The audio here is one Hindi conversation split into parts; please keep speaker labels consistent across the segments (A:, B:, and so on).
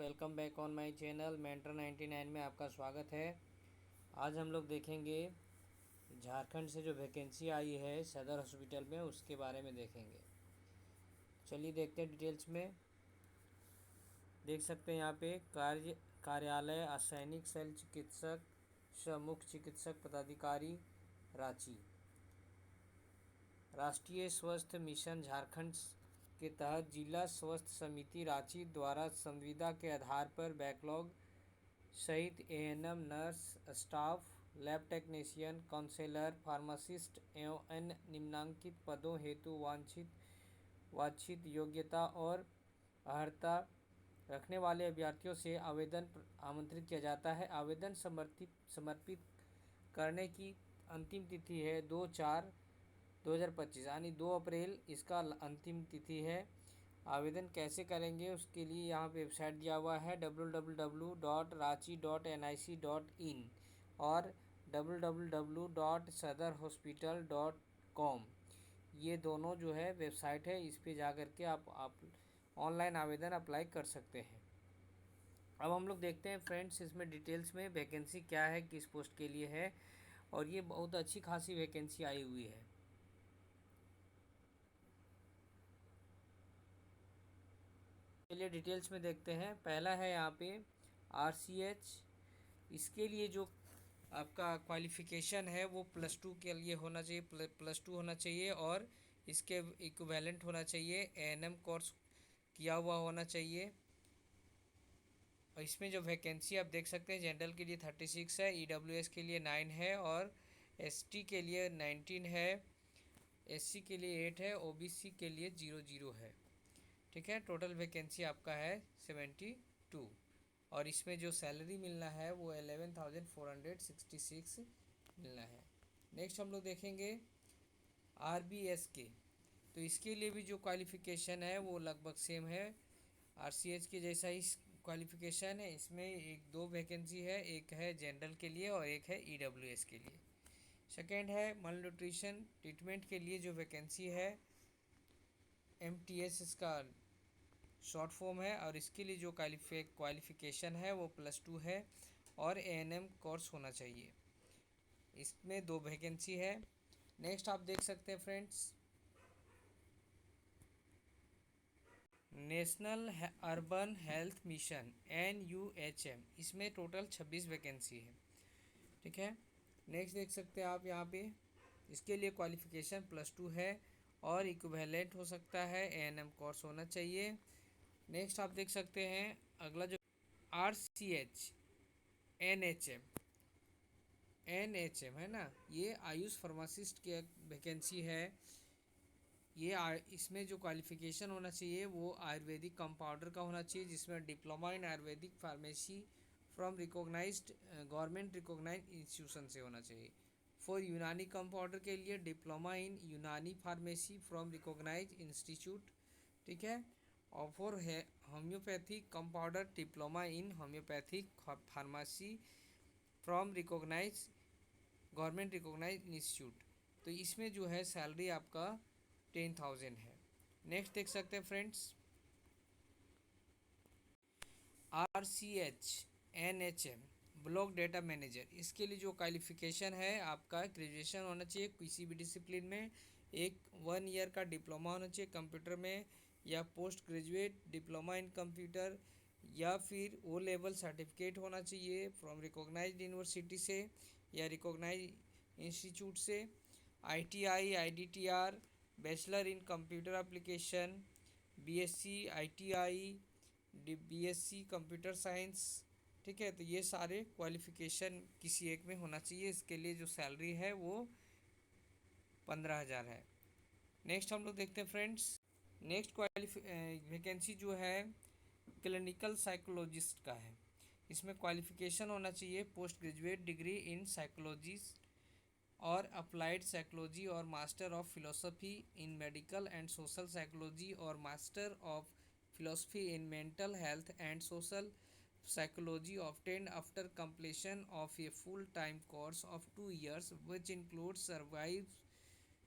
A: Welcome back on my channel mentor 99 में आपका स्वागत है। आज हम लोग देखेंगे झारखंड से जो वैकेंसी आई है सदर हॉस्पिटल में, उसके बारे में देखेंगे। चलिए देखते हैं डिटेल्स में। देख सकते हैं यहाँ पे कार्यालय असैनिक शल्य चिकित्सक मुख्य चिकित्सक पदाधिकारी रांची। राष्ट्रीय स्वास्थ्य मिशन झारखंड के तहत जिला स्वास्थ्य समिति रांची द्वारा संविदा के आधार पर बैकलॉग सहित ANM, nurse staff, lab technician, counsellor, pharmacist एवं अन्य निम्नांकित पदों हेतु वांछित योग्यता और अर्हता रखने वाले अभ्यर्थियों से आवेदन आमंत्रित किया जाता है। आवेदन समर्पित करने की अंतिम तिथि है 2/4/2025 यानी 2 अप्रैल इसका अंतिम तिथि है। आवेदन कैसे करेंगे उसके लिए यहाँ पे वेबसाइट दिया हुआ है www.ranchi.nic.in और www.sadarhospital.com। ये दोनों जो है वेबसाइट है, इस पे जा कर के आप ऑनलाइन आवेदन अप्लाई कर सकते हैं। अब हम लोग देखते हैं फ्रेंड्स इसमें डिटेल्स में वैकेंसी क्या है, किस पोस्ट के लिए है, और ये बहुत अच्छी खासी वैकेंसी आई हुई है। चलिए डिटेल्स में देखते हैं। पहला है यहाँ पे RCH। इसके लिए जो आपका क्वालिफ़िकेशन है वो +2 के लिए होना चाहिए, +2 होना चाहिए और इसके इक्विवेलेंट होना चाहिए, एएनएम कोर्स किया हुआ होना चाहिए। और इसमें जो वैकेंसी आप देख सकते हैं, जनरल के लिए 36 है, EWS के लिए 9 है और ST के लिए 19 है, SC के लिए 8 है, OBC के लिए 0 है। ठीक है, टोटल वैकेंसी आपका है 72 और इसमें जो सैलरी मिलना है वो 11,466 मिलना है। नेक्स्ट हम लोग देखेंगे RBS के। तो इसके लिए भी जो क्वालिफ़िकेशन है वो लगभग सेम है, RCH के जैसा ही क्वालिफ़िकेशन है। इसमें 2 वैकेंसी है, एक है जनरल के लिए और एक है EWS के लिए। सेकेंड है मल न्यूट्रिशन ट्रीटमेंट के लिए जो वैकेंसी है, MTS इसका शॉर्ट फॉर्म है और इसके लिए जो क्वालिफ़िकेशन है वो +2 है और एएनएम कोर्स होना चाहिए। इसमें 2 वैकेंसी है। नेक्स्ट आप देख सकते हैं friends, national urban health mission NUHM। इसमें टोटल 26 वैकेंसी है। ठीक है, नेक्स्ट देख सकते हैं आप यहाँ पे, इसके लिए क्वालिफ़िकेशन +2 है और इक्विवेलेंट हो सकता है, एएनएम कोर्स होना चाहिए। नेक्स्ट आप देख सकते हैं अगला जो RCH NHM है ना, ये आयुष फार्मासिस्ट की वैकेंसी है। इसमें जो क्वालिफ़िकेशन होना चाहिए वो आयुर्वेदिक कंपाउंडर का होना चाहिए, जिसमें diploma in ayurvedic pharmacy from recognised government recognised institution से होना चाहिए। फॉर यूनानी कंपाउंडर के लिए डिप्लोमा इन यूनानी फार्मेसी फ्रॉम रिकॉग्नाइज्ड इंस्टीट्यूट। ठीक है, और for homeopathic compounder diploma in homeopathic pharmacy from recognise government recognise institute. तो इसमें जो है सैलरी आपका 10,000 है। नेक्स्ट देख सकते हैं friends, RCH NHM block data manager. इसके लिए जो क्वालिफ़िकेशन है आपका ग्रेजुएशन होना चाहिए किसी भी डिसिप्लिन में, 1 ईयर का डिप्लोमा होना चाहिए कंप्यूटर में, या post graduate diploma in computer, या फिर O लेवल सर्टिफिकेट होना चाहिए फ्रॉम रिकॉग्नाइज्ड यूनिवर्सिटी से या रिकॉग्नाइज्ड इंस्टीट्यूट से। ITI IDTR bachelor in computer application, BSc ITI BSc computer science. ठीक है, तो ये सारे क्वालिफ़िकेशन किसी एक में होना चाहिए। इसके लिए जो सैलरी है वो 15,000 है। नेक्स्ट हम लोग देखते हैं फ्रेंड्स, नेक्स्ट वैकेंसी जो है क्लिनिकल साइकोलॉजिस्ट का है। इसमें क्वालिफ़िकेशन होना चाहिए post graduate degree in psychology और अप्लाइड साइकोलॉजी और master of philosophy in medical and social psychology और master of philosophy in mental health and social psychology obtained after completion of a full-time course of 2 years, which includes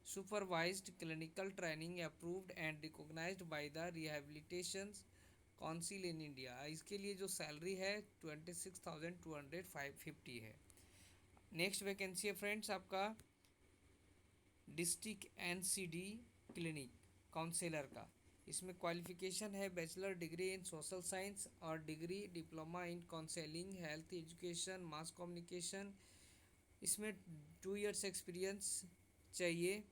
A: supervised clinical training approved and recognized by the rehabilitation council in India. इसके लिए जो सैलरी है 26,250 है। नेक्स्ट वैकेंसी है फ्रेंड्स आपका डिस्ट्रिक्ट एनसीडी क्लिनिक काउंसलर का। इसमें क्वालिफिकेशन है bachelor degree in social science और degree diploma in counselling health education mass communication. इसमें 2 इयर्स एक्सपीरियंस चाहिए,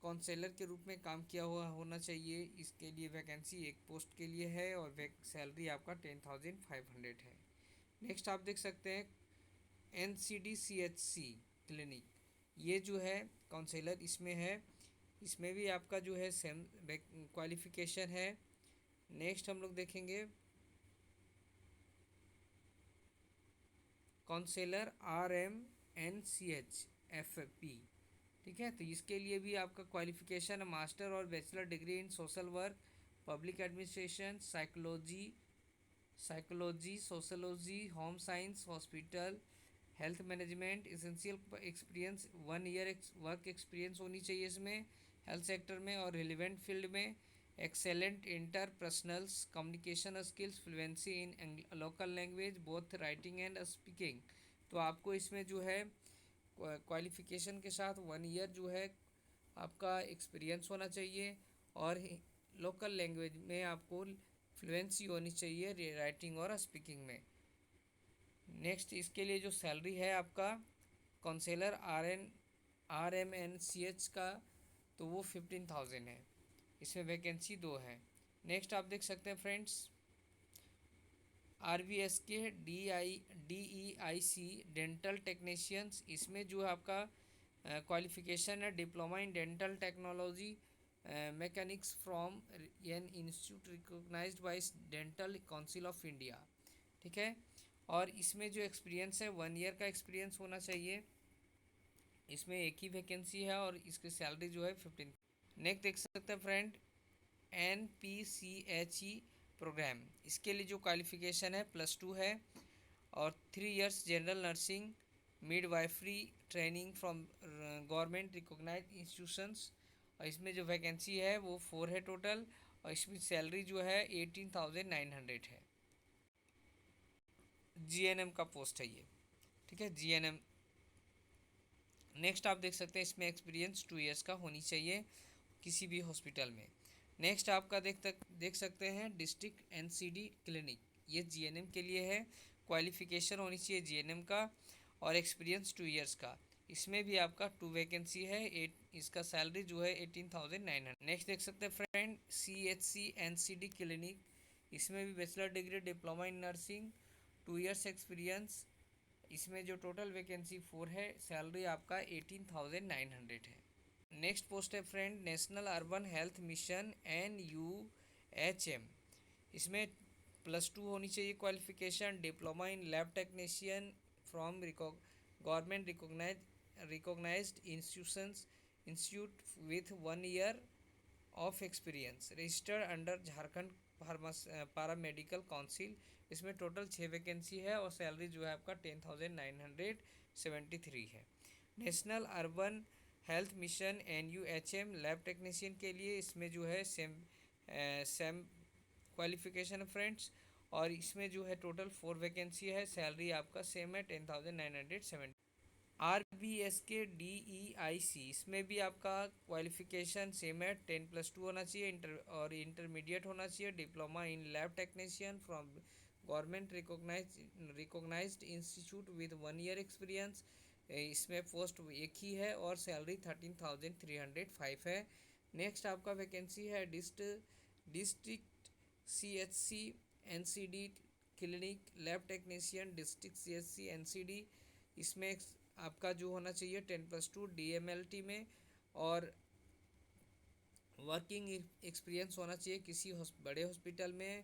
A: काउंसलर के रूप में काम किया हुआ होना चाहिए। इसके लिए वैकेंसी एक पोस्ट के लिए है और सैलरी आपका 10,500 है। नेक्स्ट आप देख सकते हैं NCDCHC क्लिनिक, ये जो है काउंसलर इसमें है। इसमें भी आपका जो है सेम क्वालिफिकेशन है। नेक्स्ट हम लोग देखेंगे काउंसलर RMNCH FP। ठीक है, तो इसके लिए भी आपका क्वालिफिकेशन मास्टर और bachelor degree in social work, public administration, psychology, sociology, home science, hospital, health management. Essential experience 1 year work experience होनी चाहिए इसमें हेल्थ सेक्टर में और रिलेवेंट फील्ड में। Excellent interpersonals communication skills, fluency in local language both writing and speaking. तो आपको इसमें जो है क्वालिफिकेशन के साथ 1 ईयर जो है आपका एक्सपीरियंस होना चाहिए और लोकल लैंग्वेज में आपको फ्लुएंसी होनी चाहिए राइटिंग और स्पीकिंग में। नेक्स्ट इसके लिए जो सैलरी है आपका काउंसलर RMNCH का, तो वो 15,000 है। इसमें वैकेंसी 2 है। नेक्स्ट आप देख सकते हैं friends RBSK DEIC dental technicians. इसमें जो है आपका क्वालिफिकेशन है diploma in dental technology mechanics from an institute recognised by dental council of India. ठीक है, और इसमें जो एक्सपीरियंस है 1 ईयर का एक्सपीरियंस होना चाहिए। इसमें एक ही वैकेंसी है और इसकी सैलरी जो है 15। नेक्स्ट देख सकते हैं फ्रेंड NPCHE प्रोग्राम। इसके लिए जो क्वालिफिकेशन है +2 है और 3 years general nursing midwifery training from government recognised institutions. और इसमें जो वैकेंसी है वो 4 है टोटल और इसमें सैलरी जो है 18,900 है। GNM का पोस्ट है ये। ठीक है, GNM। नेक्स्ट आप देख सकते हैं इसमें एक्सपीरियंस 2 इयर्स का होनी चाहिए किसी भी हॉस्पिटल में। नेक्स्ट आपका देख सकते हैं डिस्ट्रिक्ट NCD क्लिनिक, ये GNM के लिए है। क्वालिफिकेशन होनी चाहिए GNM का और एक्सपीरियंस 2 इयर्स का। इसमें भी आपका 2 वैकेंसी है। इसका सैलरी जो है 18,900। नेक्स्ट देख सकते हैं फ्रेंड CHC NCD क्लिनिक। इसमें भी bachelor degree diploma in nursing 2 years experience. इसमें जो टोटल वैकेंसी 4 है, सैलरी आपका 18,900 है। नेक्स्ट पोस्ट है friend national urban health mission NUHM। इसमें +2 होनी चाहिए qualification, diploma in lab technician from government recognised institute with 1 year of experience registered under Jharkhand paramedical council. इसमें टोटल 6 वैकेंसी है और सैलरी जो है आपका 10,973 है। National urban health mission NUHM lab technician के लिए इसमें जो है सेम क्वालिफिकेशन है फ्रेंड्स और इसमें जो है टोटल 4 वैकेंसी है। सैलरी आपका सेम है 10,970। RBSK DEIC, इसमें भी आपका क्वालिफिकेशन सेम है 10+2 होना चाहिए और इंटरमीडिएट होना चाहिए। Diploma in lab technician from government recognised institute with 1 year experience. इसमें पोस्ट एक ही है और सैलरी 13,305 है। नेक्स्ट आपका वैकेंसी है district CHC NCD clinic lab technician district CHC NCD। इसमें आपका जो होना चाहिए 10+2 DMLT में और वर्किंग एक्सपीरियंस होना चाहिए किसी बड़े हॉस्पिटल में।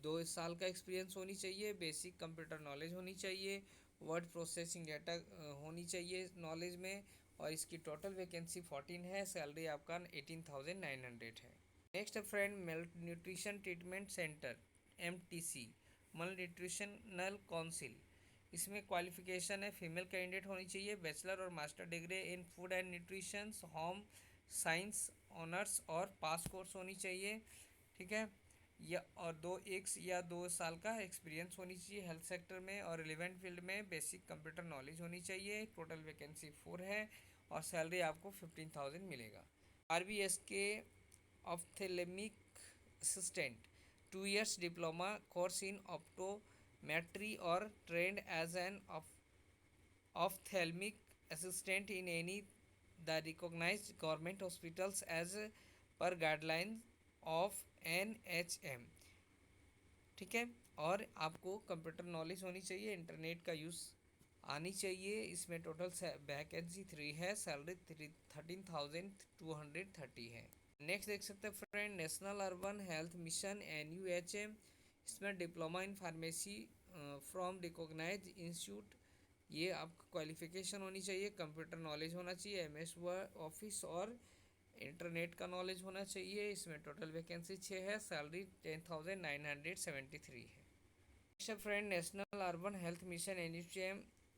A: 2 साल का एक्सपीरियंस होनी चाहिए। बेसिक कंप्यूटर नॉलेज होनी चाहिए। वर्ड प्रोसेसिंग डाटा होनी चाहिए नॉलेज में और इसकी टोटल वैकेंसी 14 है। सैलरी आपका 18,900 है। Next friend mail nutrition treatment centre MTC मल न्यूट्रिशनल काउंसिल। इसमें क्वालिफिकेशन है फीमेल कैंडिडेट होनी चाहिए, बैचलर और master degree in food and nutrition home science honours और पास कोर्स होनी चाहिए। ठीक है, या और या 2 साल का एक्सपीरियंस होनी चाहिए हेल्थ सेक्टर में, और रिलेवेंट फील्ड में बेसिक कंप्यूटर नॉलेज होनी चाहिए। टोटल वैकेंसी 4 है और सैलरी आपको 15,000 मिलेगा। RBS के ophthalmic assistant 2 years diploma course in optometry और trained as an ophthalmic assistant in any the recognized government hospitals as per guidelines of NHM। ठीक है, और आपको कंप्यूटर नॉलेज होनी चाहिए, इंटरनेट का यूज़ आनी चाहिए। इसमें टोटल वैकेंसी 3 है, सैलरी 13,230 है। नेक्स्ट देख सकते हैं friend, national urban health mission NUHM। इसमें diploma in pharmacy from recognise institute, ये आपका क्वालिफिकेशन होनी चाहिए, कंप्यूटर नॉलेज होना चाहिए, MS वर्ड ऑफिस और इंटरनेट का नॉलेज होना चाहिए। इसमें टोटल वैकेंसी 6 है, सैलरी 10,973 है। Next friend, national urban health mission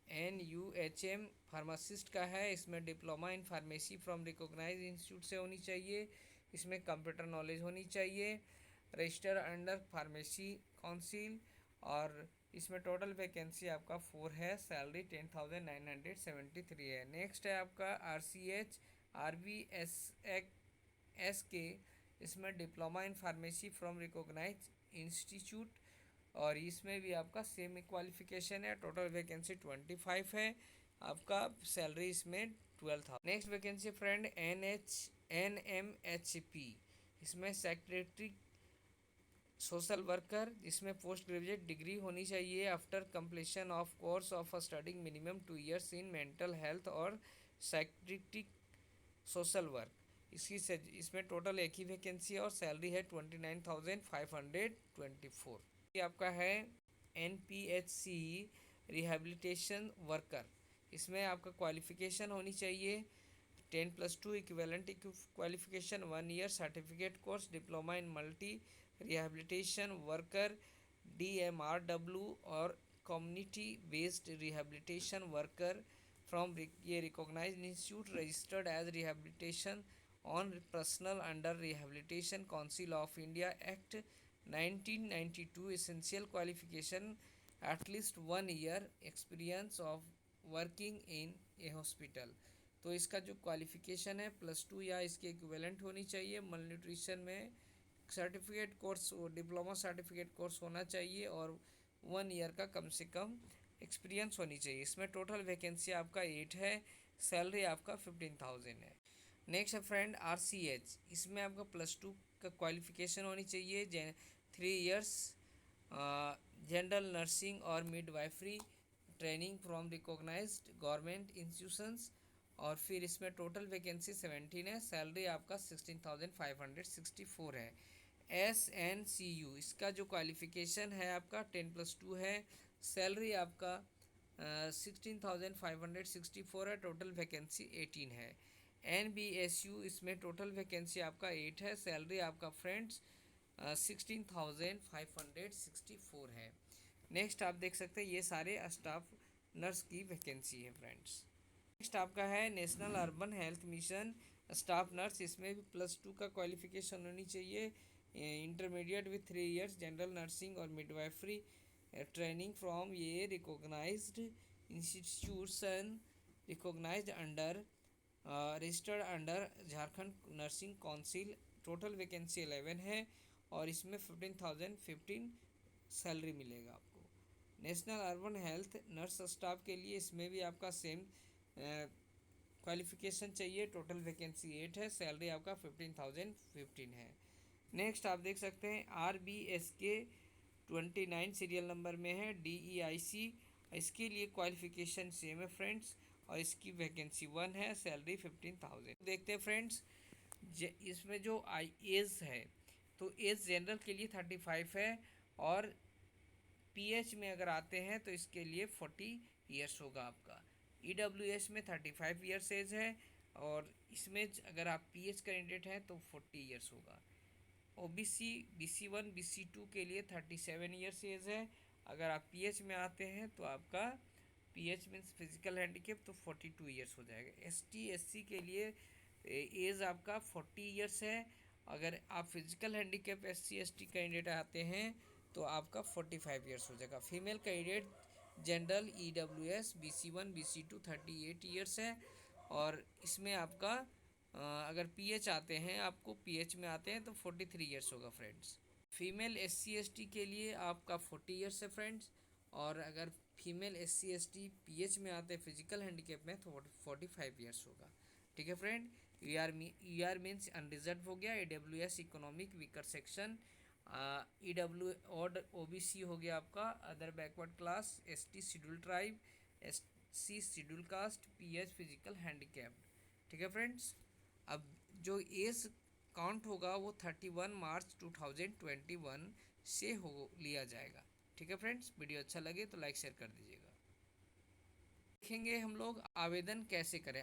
A: NUHM pharmacist का है। इसमें diploma in pharmacy from recognise institute से होनी चाहिए। इसमें कंप्यूटर नॉलेज होनी चाहिए, रजिस्टर अंडर फार्मेसी काउंसिल, और इसमें टोटल वैकेंसी आपका 4 है, सैलरी 10,973 है। नेक्स्ट है आपका RCH RBSS के, इसमें diploma in pharmacy from recognise institute, और इसमें भी आपका सेम क्वालिफिकेशन है। टोटल वैकेंसी 25 है, आपका सैलरी इसमें 12,000। नेक्स्ट वैकेंसी फ्रेंड NMHP, इसमें सेक्रेटरी सोशल वर्कर, इसमें पोस्ट ग्रेजुएट डिग्री होनी चाहिए after completion of course of studying minimum 2 years in mental health और साइक्रेटिक सोशल वर्क। इसमें टोटल एक ही वैकेंसी है और सैलरी है 29,524। ये आपका है NPHC रिहेबिलिटेशन वर्कर। इसमें आपका क्वालिफिकेशन होनी चाहिए 10+2 equivalent qualification, 1 year certificate course, diploma in multi rehabilitation worker DMRW और community based rehabilitation worker from ये recognized institute registered as rehabilitation on personnel under rehabilitation council of India act 1992। Essential qualification at least 1 year experience of working in a hospital. तो इसका जो क्वालिफिकेशन है +2 या इसके इक्विवेलेंट होनी चाहिए। मल न्यूट्रिशन में certificate course, diploma certificate course होना चाहिए और 1 year का कम से कम एक्सपीरियंस होनी चाहिए। इसमें टोटल वैकेंसी आपका 8 है, सैलरी आपका 15,000 है। नेक्स्ट है फ्रेंड RCH, इसमें आपका +2 का क्वालिफिकेशन होनी चाहिए, 3 years जनरल नर्सिंग और midwifery training from recognised government institutions, और फिर इसमें टोटल वैकेंसी 17 है, सैलरी आपका 16,564 है। SNCU, इसका जो क्वालिफिकेशन है आपका 10+2 है, सैलरी आपका 16,564 है, टोटल वैकेंसी 18 है। NBSU, इसमें टोटल वैकेंसी आपका 8 है, सैलरी आपका फ्रेंड्स 16,564 है। नेक्स्ट आप देख सकते हैं ये सारे स्टाफ नर्स की वैकेंसी है फ्रेंड्स। नेक्स्ट आपका है national urban health mission staff nurse, इसमें भी +2 का क्वालिफिकेशन होनी चाहिए, intermediate with 3 years general nursing और मिडवाइफरी ट्रेनिंग फ्रॉम ये recognised institution recognised under registered under Jharkhand nursing council. Total vacancy 11 है और इसमें 15,015 सैलरी मिलेगा आपको। National urban health nurse staff के लिए इसमें भी आपका सेम क्वालिफिकेशन चाहिए, टोटल वैकेंसी 8 है, सैलरी आपका 15,015 है। नेक्स्ट आप देख सकते हैं RBSK 29 सीरियल नंबर में है DEIC, इसके लिए क्वालिफिकेशन सेम है फ्रेंड्स और इसकी वैकेंसी 1 है, सैलरी 15,000। देखते हैं फ्रेंड्स इसमें जो एज है, तो एज जनरल के लिए 35 है और PH में अगर आते हैं तो इसके लिए 40 years होगा आपका। EWS में 35 years एज है और इसमें अगर आप PH कैंडिडेट हैं तो 40 years होगा। OBC BC1 BC2 के लिए 37 years एज है, अगर आप PH में आते हैं तो आपका PH मीन्स फिजिकल हैंडीकेप तो 42 years हो जाएगा। ST SC के लिए एज आपका 40 years है अगर आप physical handicap SC ST candidate आते हैं तो आपका 45 ईयर्स हो जाएगा। Female candidate general EWS BC1 BC2 38 years है। और इसमें आपका अगर PH आते हैं, आपको PH में आते हैं तो 43 ईयर्स होगा फ्रेंड्स। फीमेल SC ST के लिए आपका 40 ईयर्स है फ्रेंड्स। और अगर फीमेल SC ST PH में आते हैं फिजिकल हैंडीकैप में तो 45 ईयर्स होगा। ठीक है फ्रेंड। ER मीन्स अनरिजर्व हो गया। AWS economic weaker section, EW और OBC हो गया आपका other backward class, ST schedule tribe, SC schedule caste, PH physical handicapped. ठीक है फ्रेंड्स। अब जो एज काउंट होगा वो 31 मार्च 2021 से हो लिया जाएगा। ठीक है फ्रेंड्स। वीडियो अच्छा लगे तो लाइक शेयर कर दीजिएगा। देखेंगे हम लोग आवेदन कैसे करें।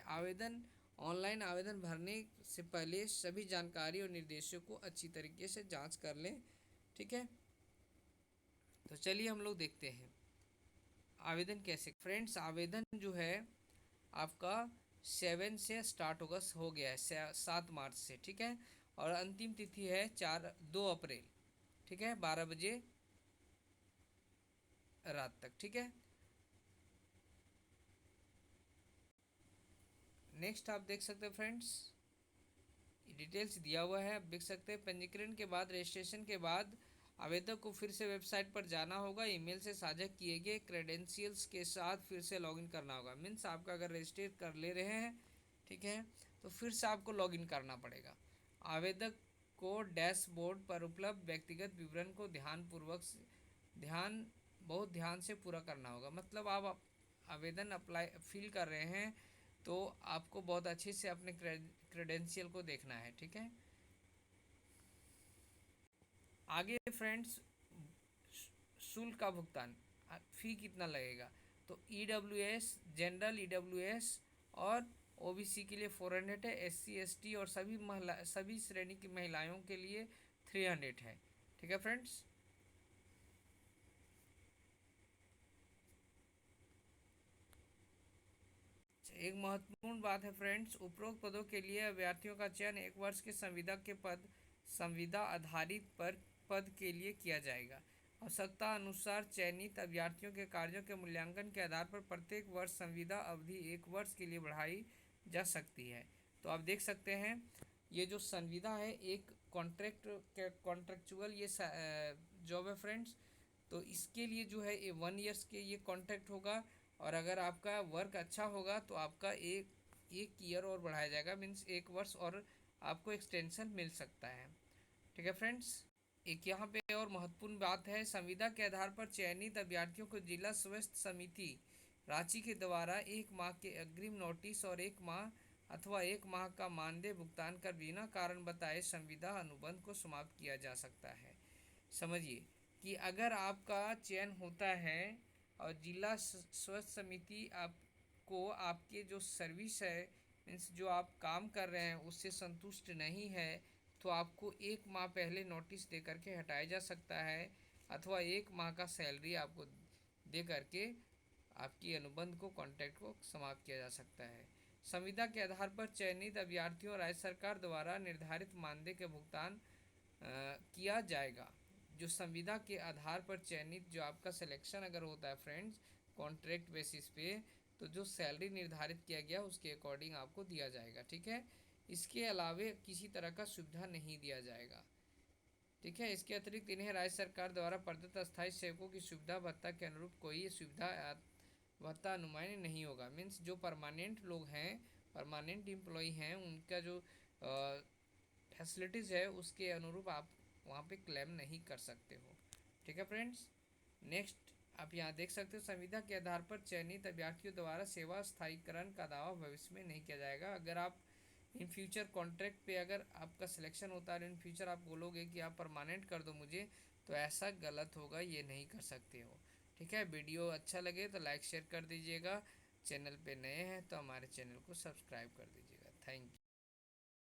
A: ऑनलाइन आवेदन भरने से पहले सभी जानकारी और निर्देशों को अच्छी तरीके से जांच कर लें। ठीक है, तो चलिए हम लोग देखते हैं आवेदन कैसे। फ्रेंड्स, आवेदन जो है आपका 7 से स्टार्ट होगा, हो गया है 7 मार्च से। ठीक है, और अंतिम तिथि है 2 अप्रैल। ठीक है, 12 बजे रात तक। ठीक है, नेक्स्ट आप देख सकते हैं फ्रेंड्स, डिटेल्स दिया हुआ है, आप देख सकते हैं। पंजीकरण के बाद, रजिस्ट्रेशन के बाद आवेदक को फिर से वेबसाइट पर जाना होगा। ईमेल से साझा किए गए क्रेडेंशियल्स के साथ फिर से लॉगिन करना होगा। मीन्स आपका अगर रजिस्टर कर ले रहे हैं, ठीक है, तो फिर से आपको लॉगिन करना पड़ेगा। आवेदक को डैशबोर्ड पर उपलब्ध व्यक्तिगत विवरण को बहुत ध्यान से पूरा करना होगा। मतलब आप आवेदन अप्लाई फिल कर रहे हैं तो आपको बहुत अच्छे से अपने क्रेडेंशियल को देखना है। ठीक है, आगे फ्रेंड्स, शुल्क का भुगतान, फ़ी कितना लगेगा। तो EWS जनरल, EWS और OBC के लिए 400 है। SC ST और सभी श्रेणी की महिलाओं के लिए 300 है। ठीक है फ्रेंड्स। एक महत्वपूर्ण बात है फ्रेंड्स, उपरोक्त पदों के लिए अभ्यर्थियों का चयन 1 वर्ष के संविदा आधारित पर पद के लिए किया जाएगा। आवश्यकता अनुसार चयनित अभ्यर्थियों के कार्यों के मूल्यांकन के आधार पर प्रत्येक वर्ष संविदा अवधि 1 वर्ष के लिए बढ़ाई जा सकती है। तो आप देख सकते हैं ये जो संविदा है एक कॉन्ट्रेक्चुअल ये जॉब है फ्रेंड्स। तो इसके लिए जो है ये 1 ईयर्स के ये कॉन्ट्रैक्ट होगा। और अगर आपका वर्क अच्छा होगा तो आपका एक ईयर और बढ़ाया जाएगा। मीन्स 1 वर्ष और आपको एक्सटेंशन मिल सकता है। ठीक है फ्रेंड्स। एक यहाँ पे और महत्वपूर्ण बात है, संविदा के आधार पर चयनित अभ्यर्थियों को जिला स्वास्थ्य समिति रांची के द्वारा 1 माह के अग्रिम नोटिस और 1 माह अथवा 1 माह का मानदेय भुगतान कर बिना कारण बताए संविदा अनुबंध को समाप्त किया जा सकता है। समझिए कि अगर आपका चयन होता है और जिला स्वास्थ्य समिति आपको आपके जो सर्विस है, मीन्स जो आप काम कर रहे हैं उससे संतुष्ट नहीं है, तो आपको 1 माह पहले नोटिस दे करके हटाया जा सकता है, अथवा 1 माह का सैलरी आपको दे करके आपकी अनुबंध को कॉन्ट्रैक्ट को समाप्त किया जा सकता है। संविदा के आधार पर चयनित अभ्यर्थियों राज्य सरकार द्वारा निर्धारित मानदेय के भुगतान किया जाएगा। जो संविदा के आधार पर चयनित जो आपका सिलेक्शन अगर होता है फ्रेंड्स कॉन्ट्रैक्ट बेसिस पे, तो जो सैलरी निर्धारित किया गया उसके अकॉर्डिंग आपको दिया जाएगा। ठीक है, इसके अलावे किसी तरह का सुविधा नहीं दिया जाएगा। ठीक है, इसके अतिरिक्त इन्हें राज्य सरकार द्वारा प्रदत्त अस्थायी सेवकों की सुविधा भत्ता के अनुरूप कोई सुविधा भत्ता अनुमान नहीं होगा। मीन्स जो परमानेंट लोग हैं, परमानेंट एम्प्लॉय हैं, उनका जो फैसिलिटीज़ है उसके अनुरूप आप वहाँ पे क्लेम नहीं कर सकते हो। ठीक है फ्रेंड्स। नेक्स्ट आप यहाँ देख सकते हो, संविदा के आधार पर चयनित अभ्यर्थियों द्वारा सेवा स्थायीकरण का दावा भविष्य में नहीं किया जाएगा। अगर आप इन फ्यूचर कॉन्ट्रैक्ट पे अगर आपका सिलेक्शन होता है, इन फ्यूचर आप बोलोगे कि आप परमानेंट कर दो मुझे, तो ऐसा गलत होगा, ये नहीं कर सकते हो। ठीक है, वीडियो अच्छा लगे तो लाइक शेयर कर दीजिएगा। चैनल पे नए हैं तो हमारे चैनल को सब्सक्राइब कर दीजिएगा। Thank you.